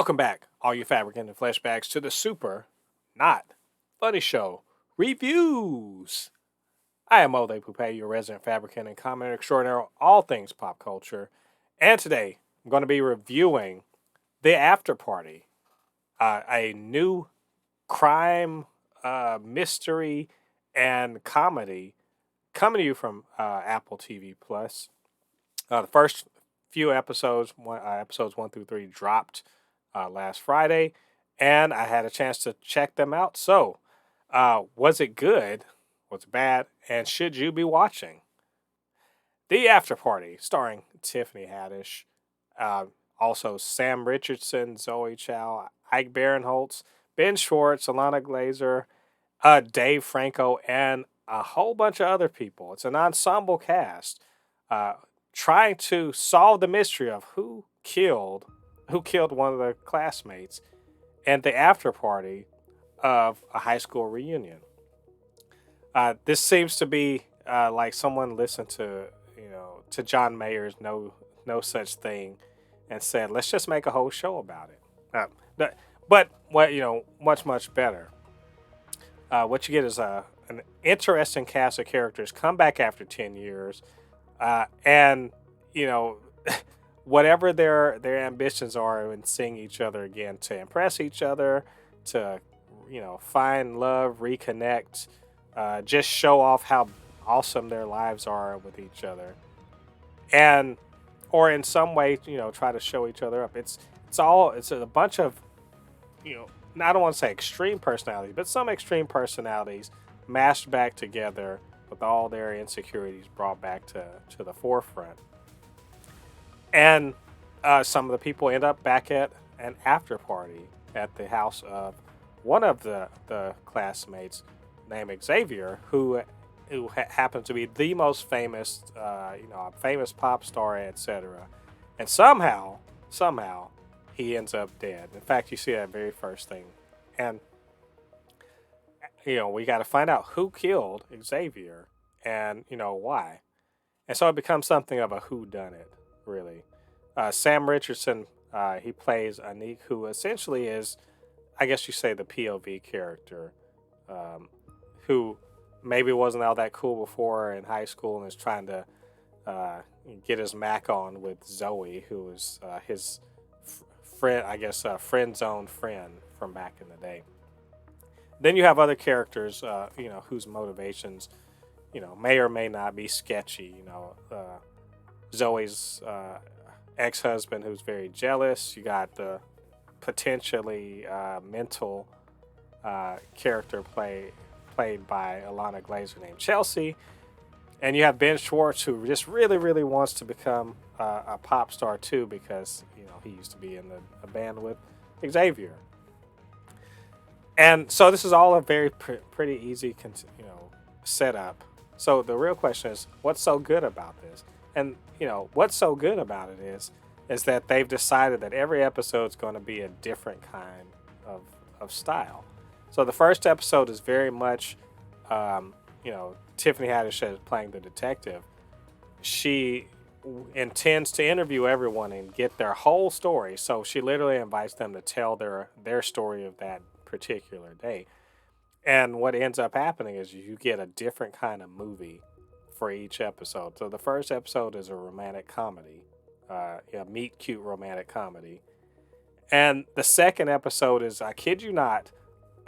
Welcome back, all you Fabricans and Fleshbags, to the Super Not Funny Show Reviews. I am Ode Poupée, your resident fabricant and commenter extraordinaire on all things pop culture. And today, I'm going to be reviewing The Afterparty, a new crime, mystery, and comedy coming to you from Apple TV Plus. The first few episodes, episodes 1 through 3, dropped last Friday, and I had a chance to check them out. So, was it good? Was it bad? And should you be watching? The Afterparty, starring Tiffany Haddish, also Sam Richardson, Zoe Chow, Ike Barinholtz, Ben Schwartz, Alana Glazer, Dave Franco, and a whole bunch of other people. It's an ensemble cast trying to solve the mystery of who killed one of the classmates and the after party of a high school reunion. This seems to be like someone listened to John Mayer's No Such Thing and said, let's just make a whole show about it. But what much better. What you get is an interesting cast of characters come back after 10 years, and whatever their ambitions are in seeing each other again, to impress each other, to find love, reconnect, just show off how awesome their lives are with each other, and or in some way try to show each other up. It's a bunch of I don't want to say extreme personalities, but some extreme personalities mashed back together with all their insecurities brought back to the forefront. And some of the people end up back at an after party at the house of one of the classmates named Xavier, who happens to be the most famous, a famous pop star, etc. And somehow, he ends up dead. In fact, you see that very first thing. And, we got to find out who killed Xavier and, why. And so it becomes something of a whodunit, really. Sam Richardson, he plays Anik, who essentially is, I guess you say, the POV character, who maybe wasn't all that cool before in high school and is trying to get his Mac on with Zoe, who is his friend, I guess, friend zone friend from back in the day. Then you have other characters, whose motivations, may or may not be sketchy. Zoe's ex-husband, who's very jealous. You got the potentially mental character played by Alana Glazer named Chelsea. And you have Ben Schwartz, who just really, really wants to become a pop star too, because he used to be in a band with Xavier. And so this is all a very pretty easy, setup. So the real question is, what's so good about this? And what's so good about it is that they've decided that every episode is going to be a different kind of style. So the first episode is very much, Tiffany Haddish is playing the detective. She intends to interview everyone and get their whole story. So she literally invites them to tell their story of that particular day. And what ends up happening is you get a different kind of movie for each episode. So the first episode is a romantic comedy, meet cute romantic comedy. And the second episode is, I kid you not,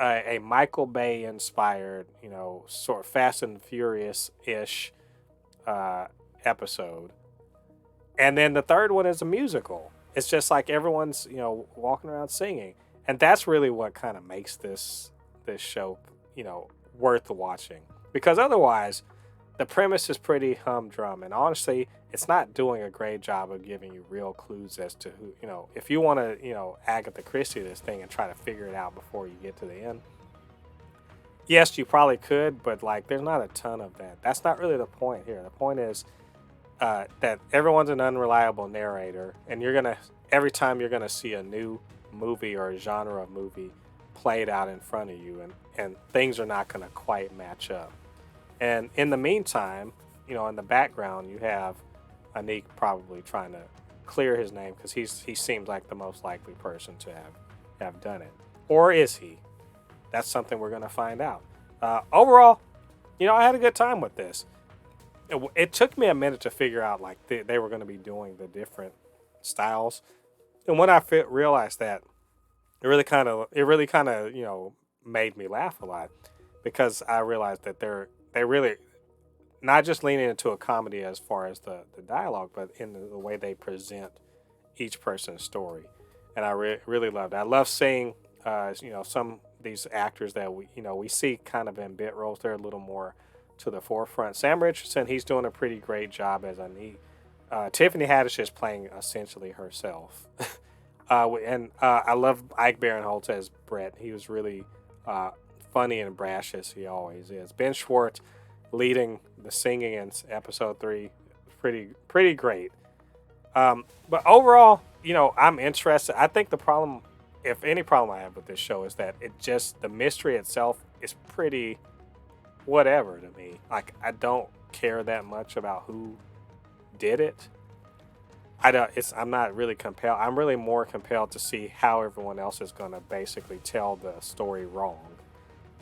a Michael Bay inspired, sort of Fast and Furious-ish episode. And then the third one is a musical. It's just like everyone's, walking around singing. And that's really what kind of makes this show, worth watching. Because otherwise, the premise is pretty humdrum. And honestly, it's not doing a great job of giving you real clues as to who, if you want to, Agatha Christie this thing and try to figure it out before you get to the end. Yes, you probably could, but there's not a ton of that. That's not really the point here. The point is that everyone's an unreliable narrator, and every time you're gonna see a new movie or a genre of movie played out in front of you, and things are not going to quite match up. And in the meantime, in the background, you have Anik probably trying to clear his name because he seems like the most likely person to have done it. Or is he? That's something we're going to find out. Overall, I had a good time with this. It took me a minute to figure out like they were going to be doing the different styles. And when I realized that, it really kind of made me laugh a lot because I realized that they really not just leaning into a comedy as far as the dialogue, but in the way they present each person's story. And I really loved it. I love seeing, some these actors that we see kind of in bit roles. They're a little more to the forefront. Sam Richardson, he's doing a pretty great job as Annie. Tiffany Haddish is playing essentially herself. And I love Ike Barinholtz as Brett. He was really funny and brash as he always is. Ben Schwartz leading the singing in episode 3, pretty great. But overall, I'm interested. I think the problem, if any problem I have with this show, is that the mystery itself is pretty whatever to me. Like, I don't care that much about who did it. I'm not really compelled. I'm really more compelled to see how everyone else is going to basically tell the story wrong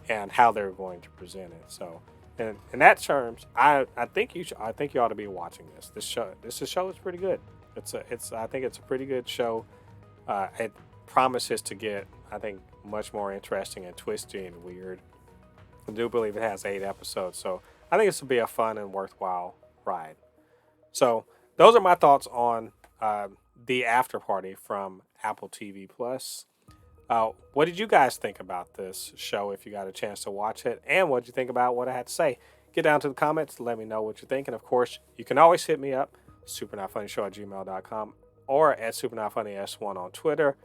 and how they're going to present it. So, in that terms, I think you ought to be watching this. This show is pretty good. I think it's a pretty good show. It promises to get, I think, much more interesting and twisty and weird. I do believe it has 8 episodes, so I think this will be a fun and worthwhile ride. So those are my thoughts on the Afterparty from Apple TV Plus. What did you guys think about this show if you got a chance to watch it? And what did you think about what I had to say? Get down to the comments. Let me know what you think. And, of course, you can always hit me up, supernotfunnyshow@gmail.com or at supernotfunnys1 on Twitter.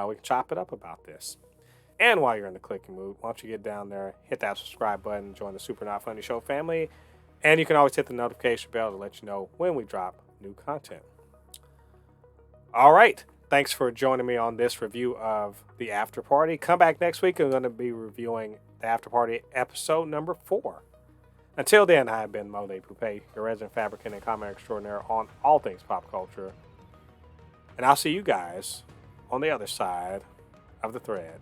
We can chop it up about this. And while you're in the clicking mood, why don't you get down there, hit that subscribe button, join the Super Not Funny Show family. And you can always hit the notification bell to let you know when we drop new content. All right. Thanks for joining me on this review of The Afterparty. Come back next week. I'm going to be reviewing The Afterparty episode number 4. Until then, I have been Mo de Poupée, your resident fabricant and comic extraordinaire on all things pop culture. And I'll see you guys on the other side of the thread.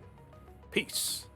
Peace.